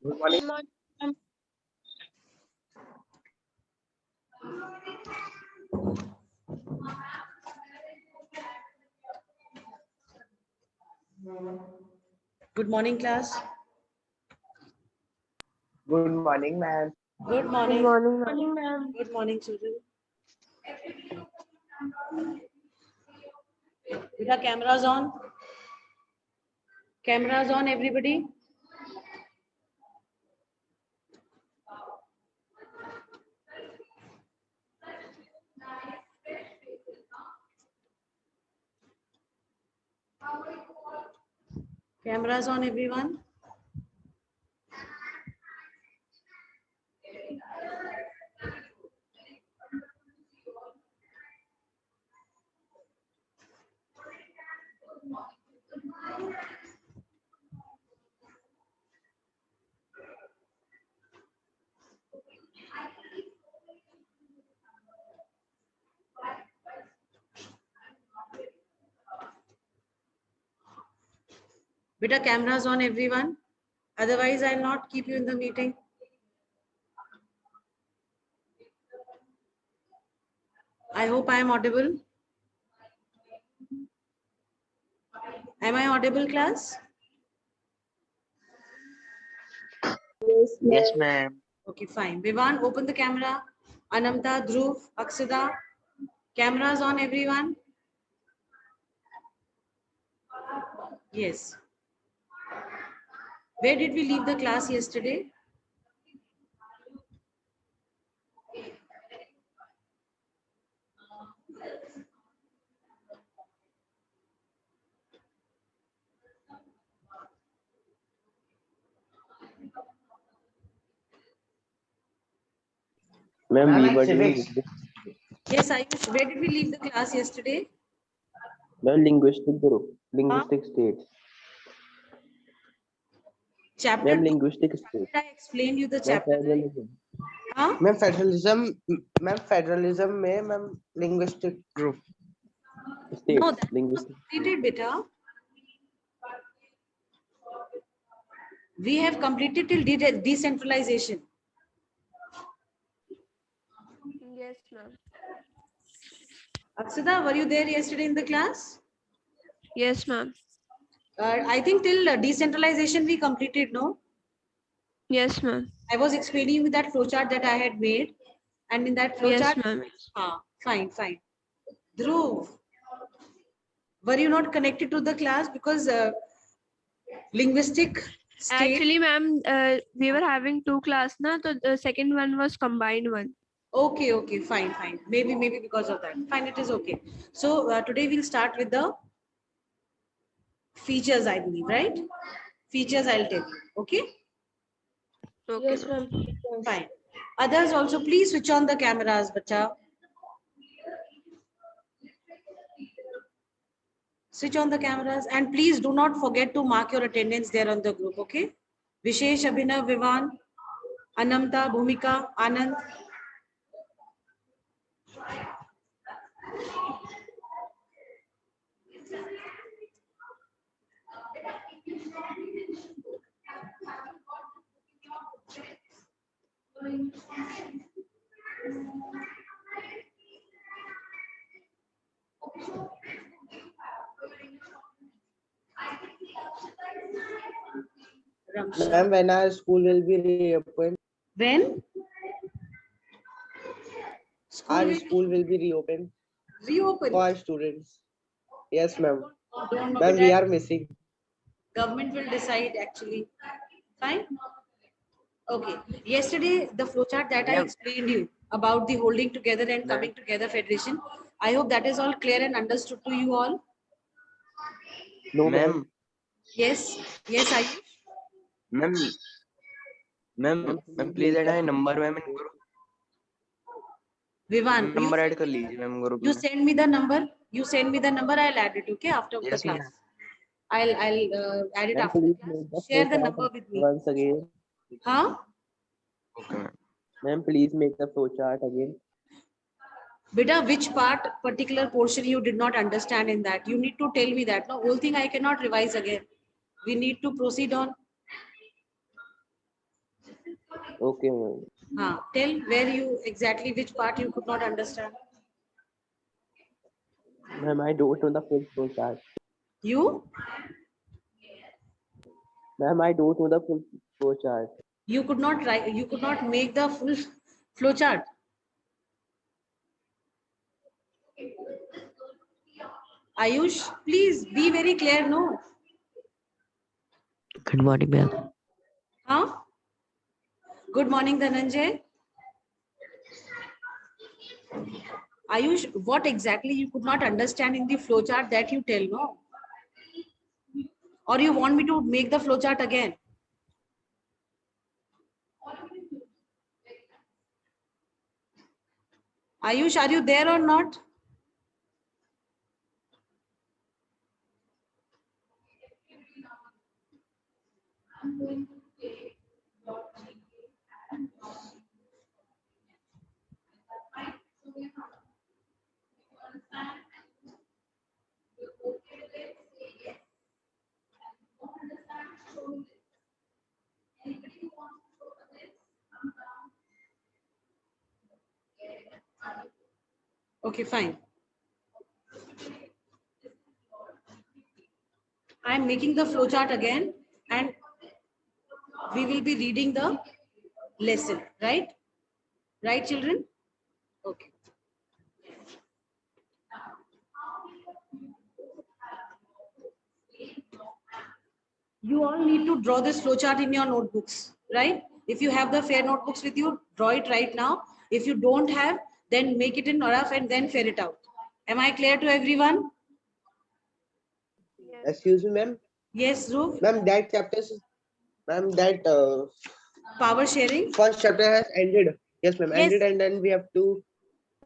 Good morning. Good morning, ma'am. Good morning, class. Good morning, ma'am. Good Good morning. morning, ma'am. Morning, ma'am. Good morning, children. Beta, cameras on. Cameras on, everybody. Cameras on, everyone. Beta, cameras on, everyone. Otherwise, I'll not keep you in the meeting. I hope I am audible. Am I audible, class? Yes, ma'am. Okay, fine. Vivan, open the camera. Anamta, Dhruv, Aksada. Cameras on, everyone. Yes. Where did we leave the class yesterday? Ma'am, Ma'am, we at were doing civics. Yes, Ayush. Where did we leave the class yesterday? linguistic states. Chapter Ma'am, 2. linguistic states. Did I explain you the Ma'am, chapter, right? federalism. Huh? Ma'am, federalism में ma'am linguistic group. States. No, that was Linguistic. completed, beta. We have completed till decentralization. Yes, ma'am. Aksada, were you there yesterday in the class? Yes, ma'am. I think till decentralization we completed, no? Yes, ma'am. I was explaining you that flowchart that I had made. And in that Yes, flowchart, ma'am. fine, fine. Dhruv, were you not connected to the class because linguistic state? Actually, ma'am, we were having two class, na, so the second one was combined one. Okay, okay, fine, fine. Maybe because of that. Fine, it is okay. So today we'll start with the features, I believe, right? Features I'll tell you. Okay, Okay, Yes, ma'am. ma'am. fine. Others also, please switch on the cameras, bacha. Switch on the cameras and please do not forget to mark your attendance there on the group, okay? Vishesh, Abhinav, Vivan, Anamta, Bhumika, Anand. Ramsha. Ma'am, when our school will be reopened, When? our school will be reopened Reopen. for our students. Yes, ma'am. Don't know, Ma'am, we but are missing. government will decide actually. Fine. Okay. Yesterday, the flowchart that I Ma'am. explained you about the holding together and Ma'am. coming together federation, I hope that is all clear and understood to you all. No, ma'am. Ma'am, Yes. Yes, Ayush. ma'am, please add my number, ma'am, in group. Vivan, Number add कर लीजिए, ma'am, group you में. send me the number. You send me the number. I'll add it. Okay, after the Yes, class. ma'am. I'll add it Ma'am, after the please class. make the Share the flowchart number with me. once again. Huh? Okay, ma'am. Ma'am, please make the flowchart again. Beta, which part, particular portion you did not understand in that? You need to tell me that. No, whole thing I cannot revise again. We need to proceed on. Okay, ma'am. Tell where you exactly which part you could not understand. Ma'am, I don't know the full flow chart. You Ma'am, I don't know the full flow chart. you could not write. You could not make the full flow chart. Ayush, please be very clear. No. Good morning, ma'am. Huh? Good morning, Dhananjay. Ayush, what exactly you could not understand in the flowchart that you tell, no? Or you want me to make the flowchart again? Ayush, are you there or not? Okay, fine. I am making the flowchart again and we will be reading the lesson, right? Right, children? Okay. You all need to draw this flowchart in your notebooks, right? If you have the fair notebooks with you, draw it right now. If you don't have, then make it in rough and then fair it out. Am I clear to everyone? Yes. Excuse me, ma'am. Yes, Dhruv? Ma'am, that chapter, ma'am, that Power sharing? first chapter has ended. Yes, ma'am, Yes. ended, and then we have to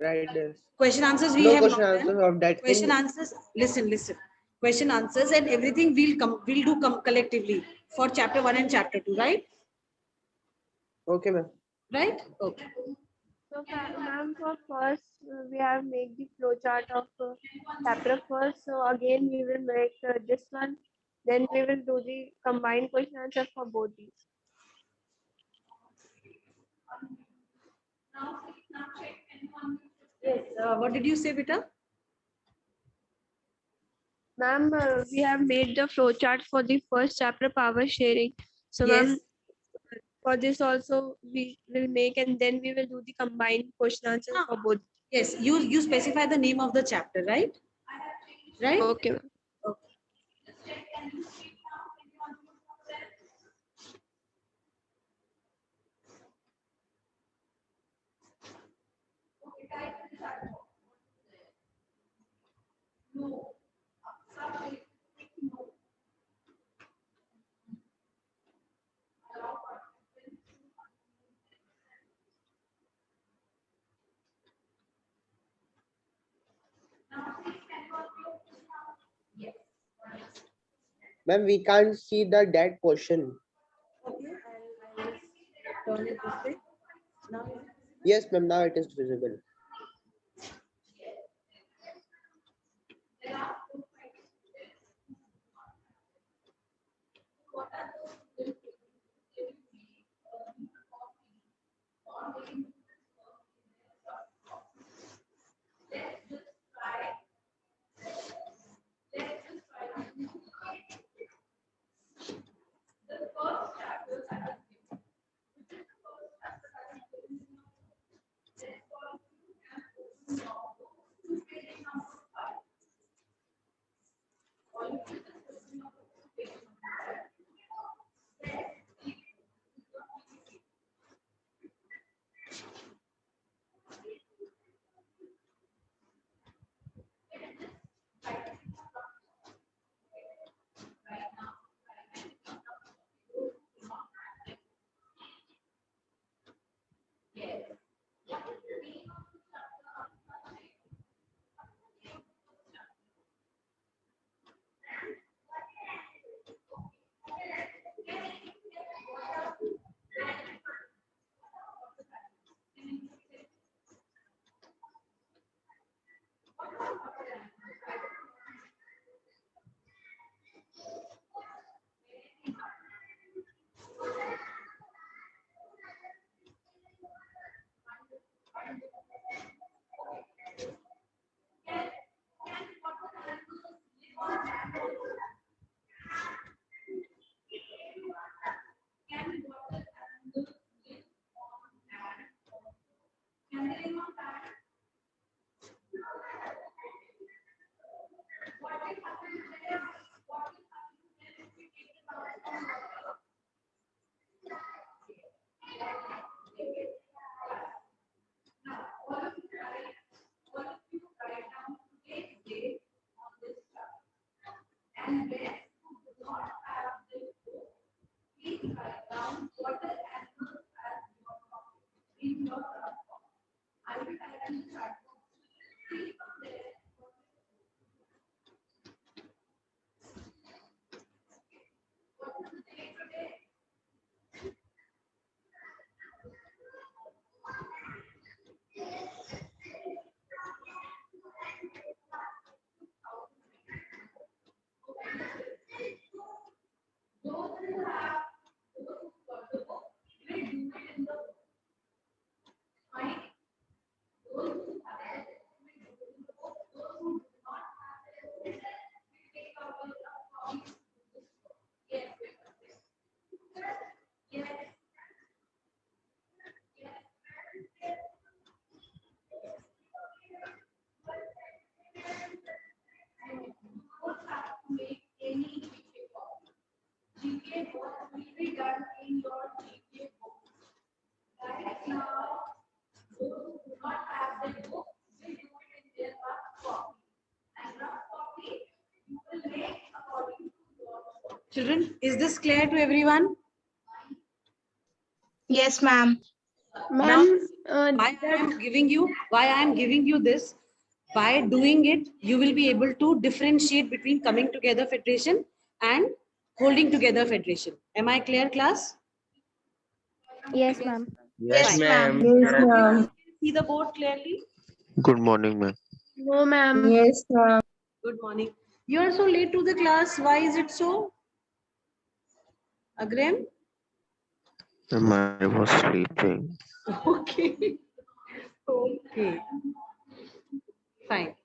write this. Question answers we No have question not answer done. of that. Question answers, listen. Question answers and everything we'll do collectively for chapter 1 and chapter 2, right? Okay, ma'am. Right? Okay. So, ma'am, for first, we have made the flow chart of chapter first. So again, we will make this one. Then we will do the combined question answer for both these. Yes. What did you say, Beta? Ma'am, we have made the flow chart for the first chapter, power sharing. So, Yes. ma'am, for this also we will make, and then we will do the combined question answers Ah. for both. Yes. You specify the name of the chapter, right? Right? Okay, ma'am. Okay. Ma'am, we can't see the that question. Okay. I'll turn it this way. Now, Yes, ma'am, now it is visible. Children, is this clear to everyone? Yes, ma'am. Ma'am, Why I am giving you this, by doing it, you will be able to differentiate between coming together federation and holding together federation. Am I clear, class? Yes, ma'am. Yes, Fine. ma'am. Yes, ma'am. See the board clearly? Good morning, ma'am. no, ma'am. Yes, ma'am. Good morning. You are so late to the class. Why is it so? Agrem? I was sleeping. Okay. Okay. Fine.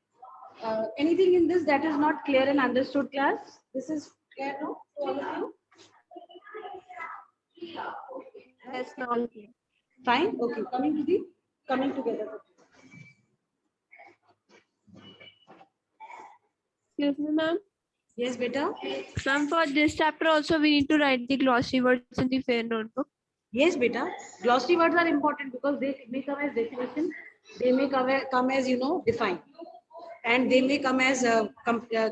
Anything in this that is not clear and understood, class? This is clear, no? To all of you? Yes, ma'am. Fine. Okay. Coming together. Excuse me, ma'am. Yes, beta. Ma'am, for this chapter also we need to write the glossary words in the fair notebook. Yes, beta. Glossary words are important because they may come as definition. They may come as, define. And they may come as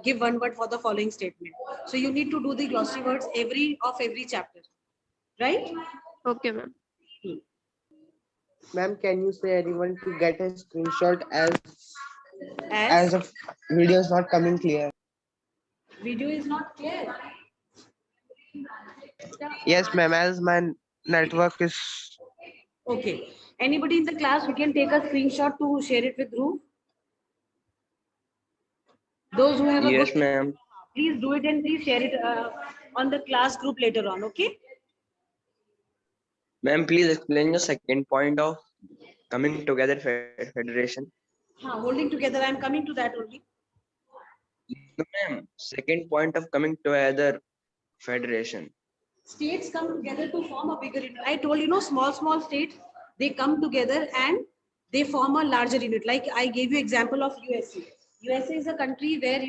give one word for the following statement. So you need to do the glossary words every chapter. Right? Okay, ma'am. Ma'am, can you say anyone to get a screenshot as As the video is not coming clear? video is not clear. Yes, ma'am, as my network is. Okay. Anybody in the class who can take a screenshot to share it with Dhruv? Those who have a Yes, good, ma'am. please do it and please share it on the class group later on. Okay. Ma'am, please explain your second point of coming together federation. Holding together. I am coming to that only. No, ma'am. Second point of coming together federation. States come together to form a bigger unit. I told small states, they come together and they form a larger unit. Like I gave you example of USA. USA is a country where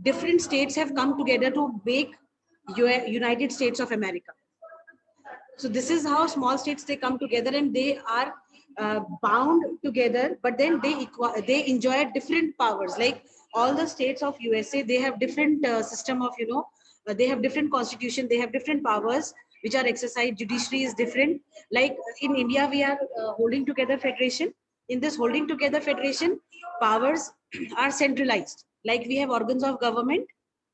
different states have come together to make United States of America. So this is how small states, they come together and they are bound together, but then they enjoy different powers. Like all the states of USA, they have different system of they have different constitution, they have different powers which are exercised. Judiciary is different. Like in India, we are holding together federation. In this holding together federation, powers are centralized. Like we have organs of government,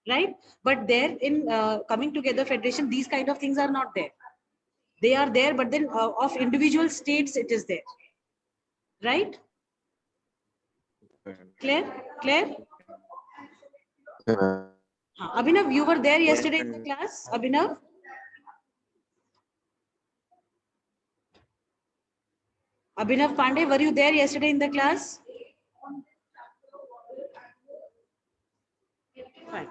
right? But there in coming together federation, these kind of things are not there. They are there, but then of individual states it is there, right? Clear? Abhinav, you were there yesterday in the class. Abhinav, Pandey, were you there yesterday in the class? Fine.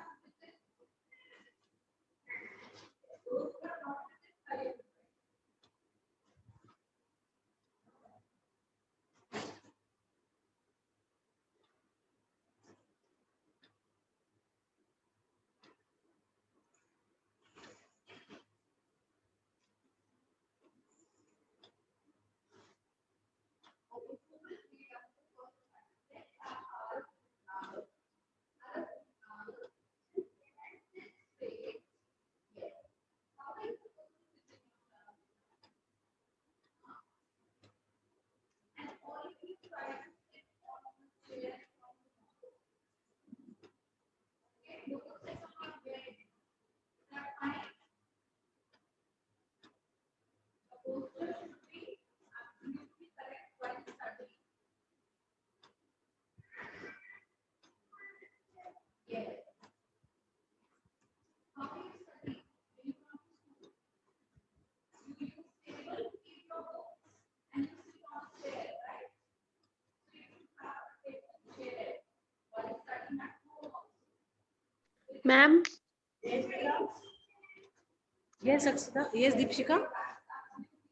Ma'am, Yes, Aksata. Yes, Deepshika.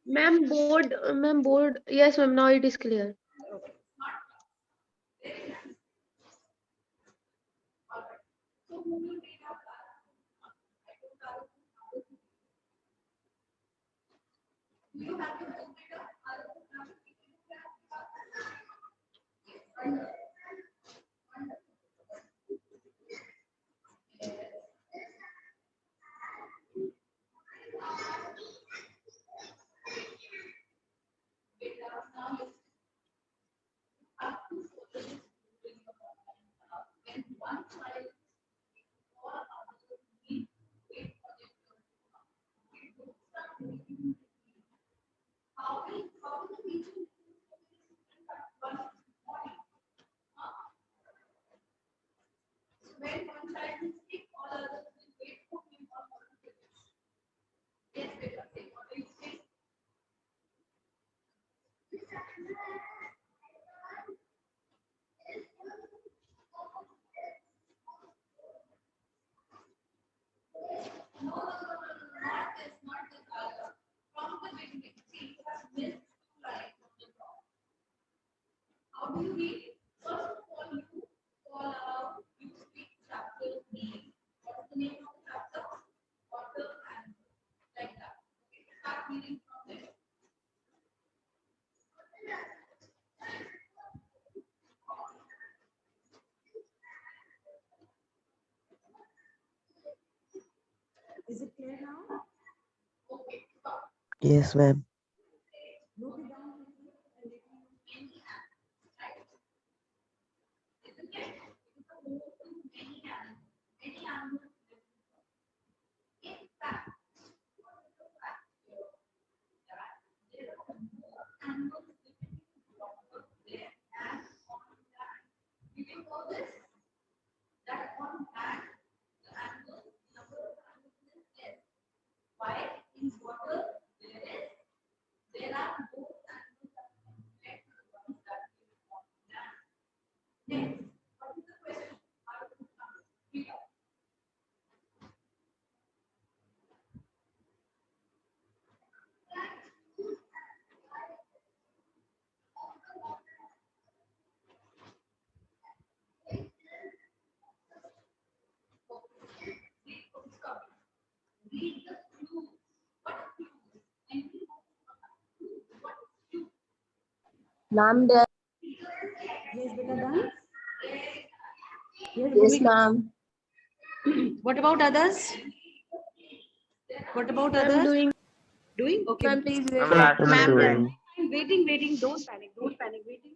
ma'am, board. Yes, ma'am, now it is clear. Is it clear now? Yes, ma'am. Note it down quickly and let me know. Ma'am, done. Yes, beta done. Yes, Yes, Bhumika. ma'am. What about others? What about I'm others? doing. Doing? Okay. Ma'am, please wait. Ma'am, done. Waiting, waiting. Don't panic. Don't panic. Waiting.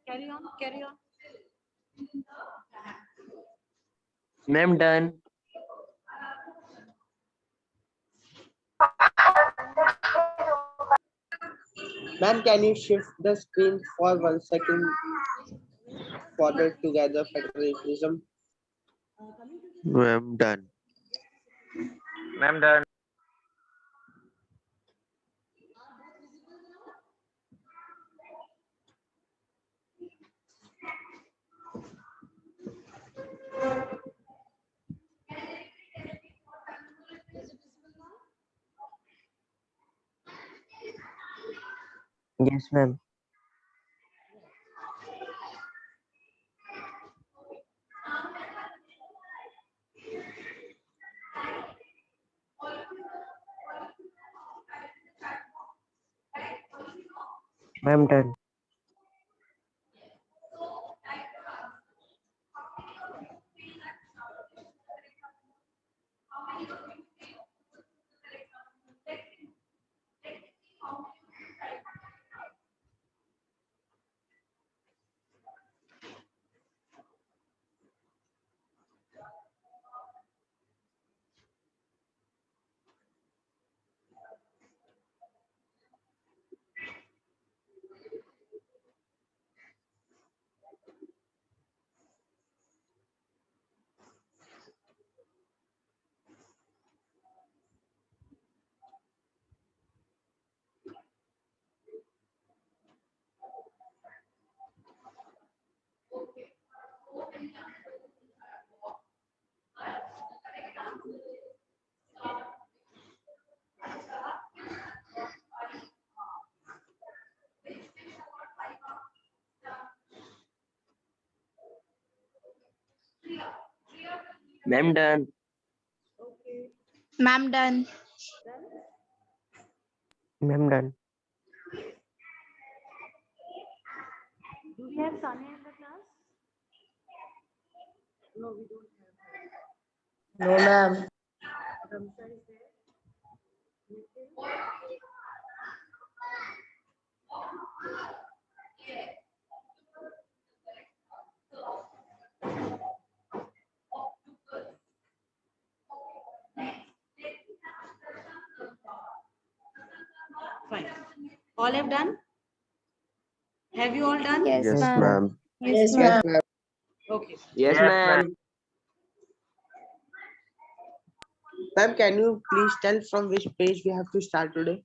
Carry on. Carry on. Ma'am, done. Ma'am, can you shift the screen for 1 second for the Together Federalism? Ma'am, done. Ma'am, done. Yes, ma'am. Ma'am, done. Ma'am, done. Okay. Ma'am, done. Ma'am, done. Do we have Sanya in the class? No, we don't have. No, ma'am. Ramsa is there. Fine. All have done? Have you all done? Yes, Yes, ma'am. ma'am. Yes, Yes, ma'am. ma'am. Okay. Yes, ma'am. Ma'am, can you please tell from which page we have to start today?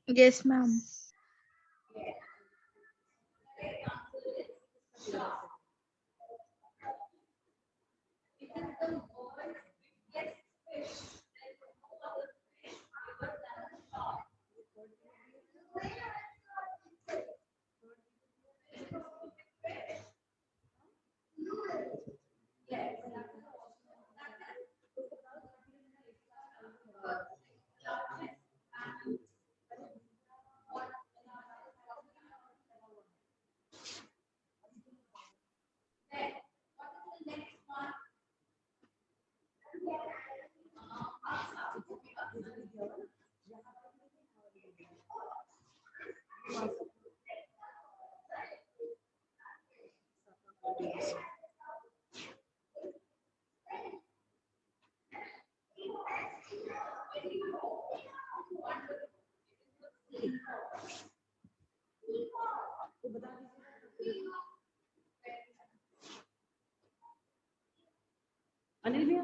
Yes, ma'am. Anil bhaiya?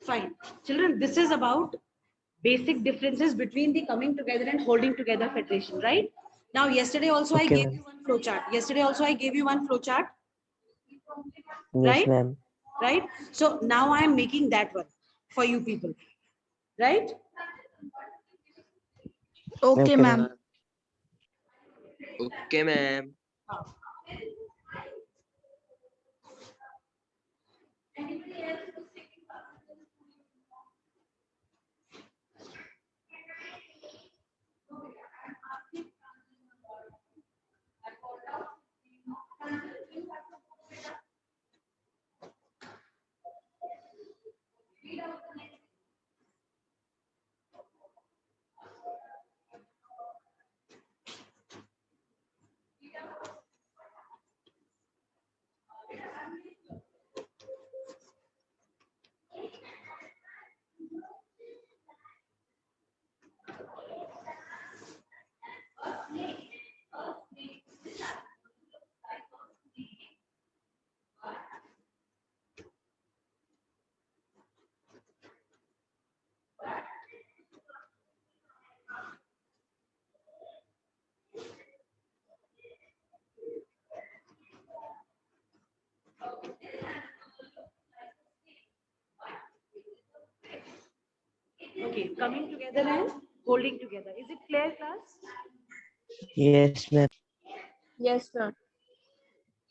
Fine. Children, this is about basic differences between the coming together and holding together federation, right? Now, yesterday also I Okay, gave ma'am. you one flowchart. Yesterday also I gave you one flowchart, Yes, right? ma'am. Right? So now I am making that one for you people, right? Okay, ma'am. Okay, ma'am. Okay, coming together and holding together. Is it clear, class? Yes, ma'am. Yes, ma'am.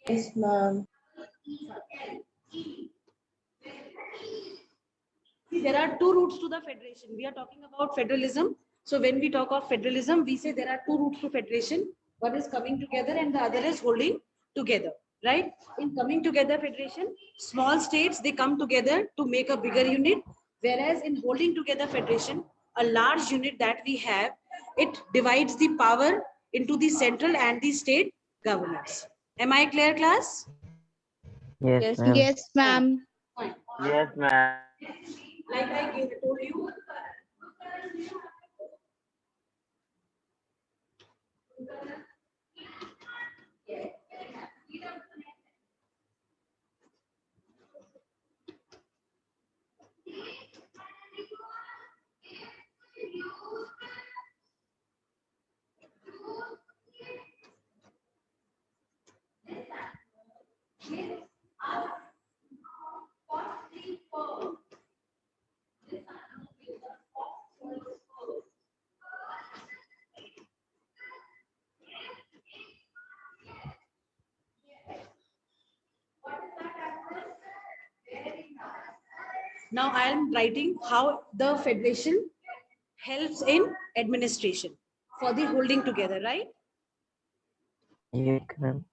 Yes, ma'am. See, there are two routes to the federation. We are talking about federalism. So when we talk of federalism, we say there are two routes to federation. One is coming together and the other is holding together, right? In coming together federation, small states, they come together to make a bigger unit. Whereas in holding together federation, a large unit that we have, it divides the power into the central and the state governments. Am I clear, class? Yes, ma'am. Yes, ma'am. Fine. Yes, ma'am. Like I told you, Now I am writing how the federation helps in administration for the holding together, right? Yes, ma'am.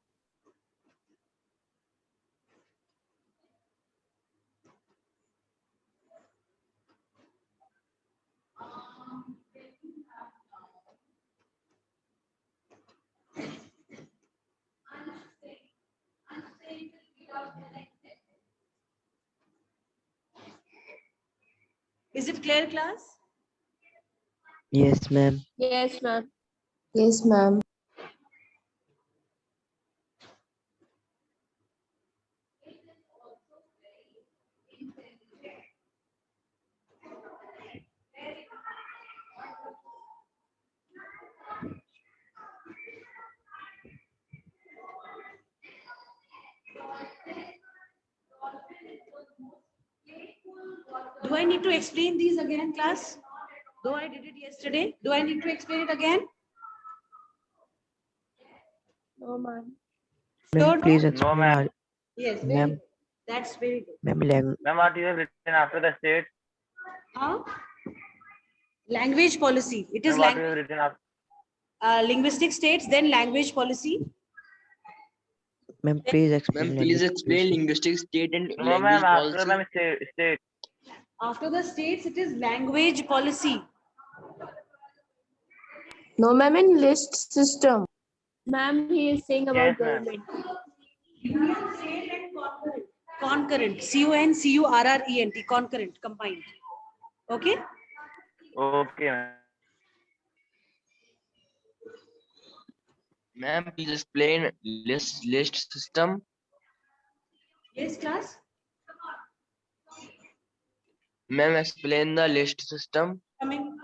Is it clear, class? Yes, ma'am. Yes, ma'am. Yes, ma'am. Do I need to explain these again, class? Though I did it yesterday, do I need to explain it again? No, ma'am. Ma'am, Sure, please no? explain. ma'am. Yes, very Ma'am, good. That's very good. ma'am, Ma'am, what you have written after the state? Huh? Language policy. It is Ma'am, what you have language, written after? linguistic states, then language policy. ma'am, please Ma'am, explain. please language explain policy. linguistic state and No, language ma'am, after policy. ma'am state. After the states, it is language policy. No, ma'am, in list system. Ma'am, he is saying about Yes, ma'am. government. Union, state, and concurrent. Concurrent. CONCURRENT. Concurrent. Combined. Okay. Okay, ma'am. Ma'am, please explain list system. Yes, class. Ma'am, explain the list system. Coming.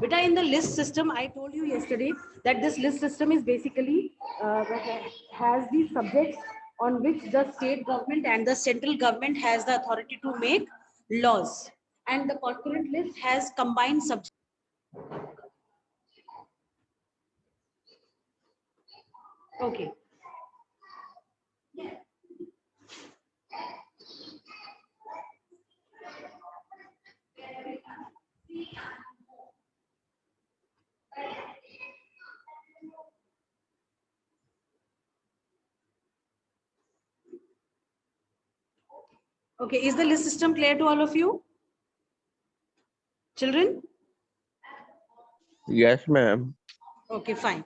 Beta, in the list system, I told you yesterday that this list system is basically has the subjects on which the state government and the central government has the authority to make laws. And the concurrent list has combined subjects. Okay. Okay, is the list system clear to all of you? Children? Yes, ma'am. Okay, fine.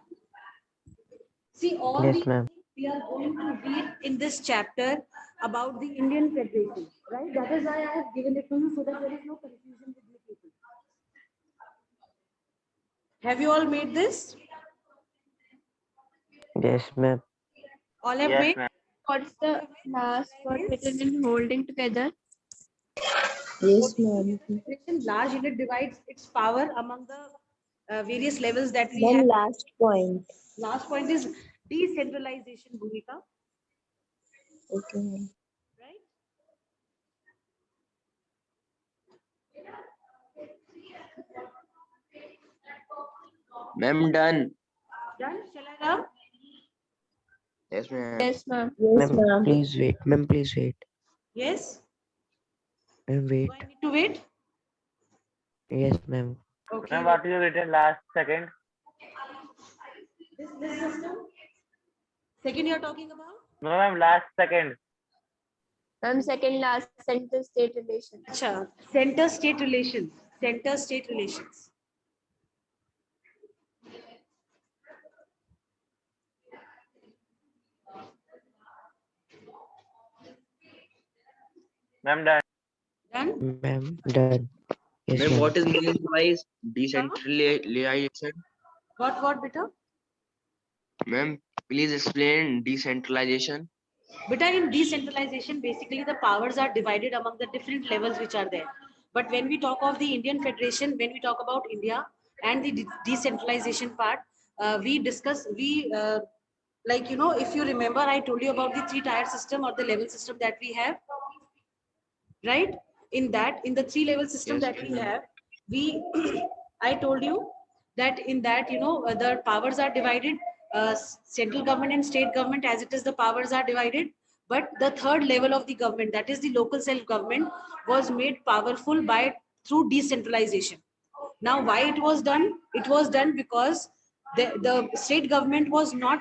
See, all Yes, the ma'am. we are going to read in this chapter about the Indian Federation, right? That is why I have given it to you so that there is no confusion with you people. Have you all made this? Yes, ma'am. All have Yes, made? ma'am. What's the last word written in holding together? Yes, ma'am. Federation, large unit divides its power among the various levels that we have. Then last point. Last point is decentralization, Bhumika, Okay, ma'am. right? Ma'am, done. Done? Shall I now? Yes, ma'am. Yes, ma'am. Yes, ma'am. Please wait. Ma'am, please wait. Yes? Ma'am, wait. Do I need to wait? Yes, ma'am. Okay. Ma'am, what you have written last second? This system? Second you are talking about? No, ma'am, last second. Ma'am, second last sentence state relations. Acha, center-state relations. Center-state relations. Ma'am, done. Done? Ma'am, done. Yes, Ma'am, ma'am. what is meant by decentralization? What, beta? Ma'am, please explain decentralization. Beta, in decentralization, basically the powers are divided among the different levels which are there. But when we talk of the Indian Federation, when we talk about India and the decentralization part, we discuss, like, you know, if you remember, I told you about the 3-tier system or the level system that we have, right? In the 3-level system Yes, that we ma'am. have, we, I told you that in that, you know, the powers are divided, central government and state government, as it is, the powers are divided. But the third level of the government, that is the local self-government, was made powerful by through decentralization. Now, why it was done? It was done because the state government was not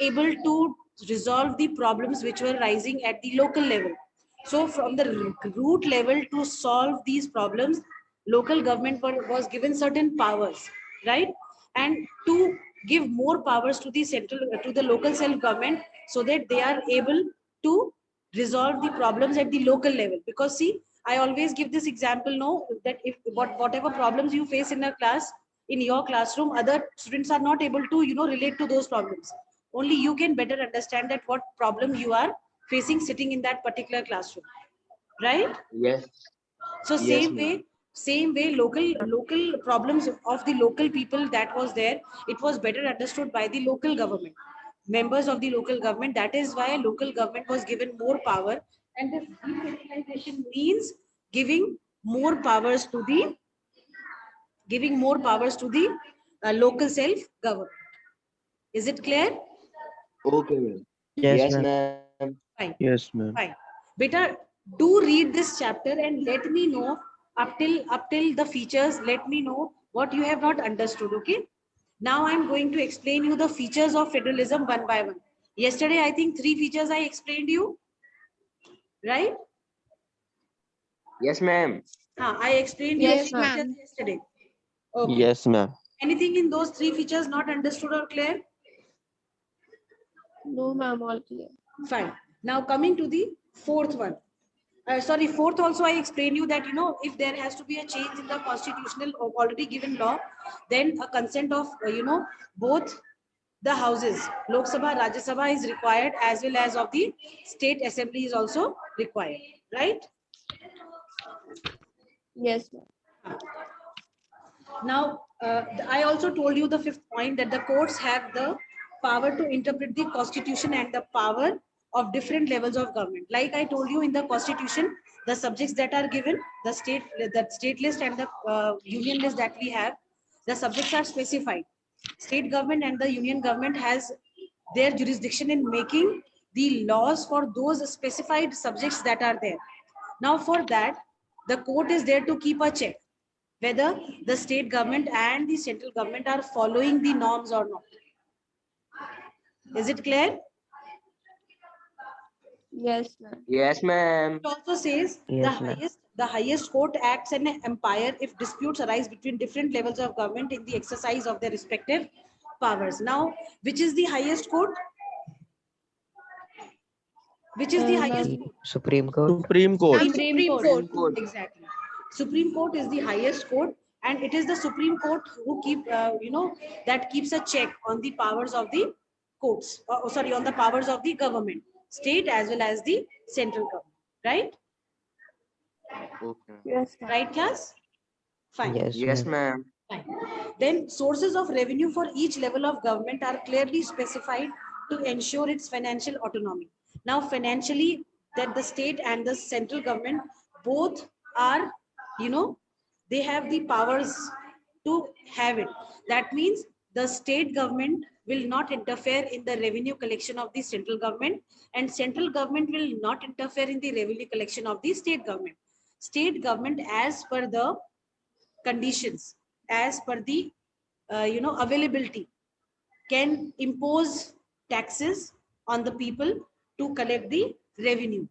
able to resolve the problems which were rising at the local level. So from the root level to solve these problems, local government was given certain powers, right? And to give more powers to the central, to the local self government, so that they are able to resolve the problems at the local level. Because see, I always give this example, no, that if whatever problems you face in a class, in your classroom, other students are not able to, you know, relate to those problems. Only you can better understand that what problem you are facing sitting in that particular classroom, right? Yes, So yes, ma'am. same way, local problems of the local people that was there, it was better understood by the local government, members of the local government. That is why local government was given more power, and this decentralization means giving more powers to the local self government. Is it clear? Okay, ma'am. Yes, Yes, ma'am. ma'am. Fine. Yes, ma'am. Fine. Beta, do read this chapter and let me know up till the features. Let me know what you have not understood. Okay. Now I'm going to explain you the features of federalism one by one. Yesterday, I think 3 features I explained you, right? Yes, ma'am. I explained you Yes, 3 features ma'am. yesterday. Okay. Yes, ma'am. Anything in those 3 features not understood or clear? No, ma'am, all clear. Fine. Now coming to the fourth one. Sorry, fourth also I explained you that, you know, if there has to be a change in the constitutional or already given law, then a consent of, both the houses, Lok Sabha, Rajya Sabha is required, as well as of the state assembly is also required, right? Yes, ma'am. Now, I also told you the 5th point, that the courts have the power to interpret the constitution and the power of different levels of government. Like I told you, in the constitution, the subjects that are given, the state list and the union list that we have, the subjects are specified. State government and the union government has their jurisdiction in making the laws for those specified subjects that are there. Now, for that, the court is there to keep a check whether the state government and the central government are following the norms or not. Is it clear? Yes, ma'am. Yes, ma'am. It also says Yes, ma'am. the highest court acts as an umpire if disputes arise between different levels of government in the exercise of their respective powers. Now, which is the highest court? Which is the highest Ma'am, The court? Supreme Court. Supreme Court. Supreme Court. Supreme Court. Exactly. Supreme Court is the highest court, and it is the Supreme Court who that keeps a check on the powers of the courts. Sorry, on the powers of the government, state as well as the central government. Right? Okay. Yes, ma'am. Right, class? Fine. Yes, Yes, ma'am. ma'am. Fine. Then sources of revenue for each level of government are clearly specified to ensure its financial autonomy. Now, financially, that the state and the central government both are, they have the powers to have it. That means the state government will not interfere in the revenue collection of the central government, and central government will not interfere in the revenue collection of the state government. State government, as per the conditions, as per the availability, can impose taxes on the people to collect the revenue,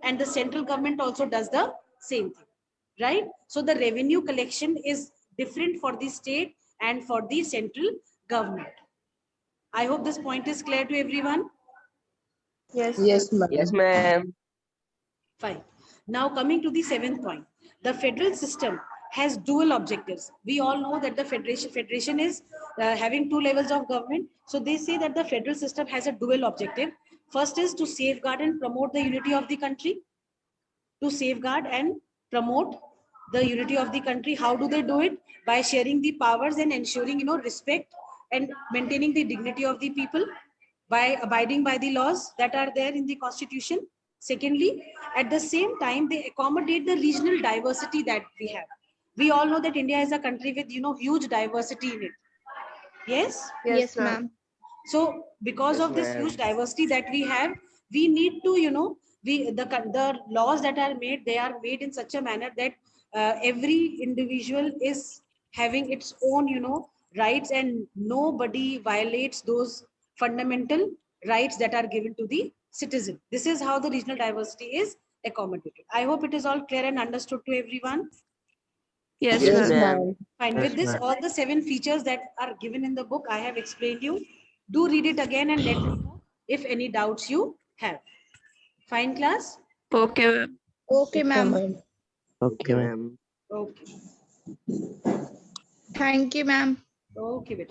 and the central government also does the same thing, right? So the revenue collection is different for the state and for the central government. I hope this point is clear to everyone. Yes, Yes, ma'am. Yes, ma'am. ma'am. Fine. Now coming to the 7th point, the federal system has dual objectives. We all know that the federation is having 2 levels of government. So they say that the federal system has a dual objective. First is to safeguard and promote the unity of the country. To safeguard and promote the unity of the country. How do they do it? By sharing the powers and ensuring, respect and maintaining the dignity of the people by abiding by the laws that are there in the constitution. Secondly, at the same time, they accommodate the regional diversity that we have. We all know that India is a country with, huge diversity in it. Yes. Yes, ma'am. So because Yes, of this huge ma'am. diversity that we have, we need to, the laws that are made, they are made in such a manner that every individual is having its own, rights, and nobody violates those fundamental rights that are given to the citizen. This is how the regional diversity is accommodated. I hope it is all clear and understood to everyone. Yes, Yes, ma'am. ma'am. Fine. Yes, With this, ma'am. all the 7 features that are given in the book, I have explained you. Do read it again and let me know if any doubts you have. Fine, class? Okay, ma'am. Okay, ma'am. Okay, Okay, ma'am. ma'am. Okay. Thank you, ma'am. Okay, beta.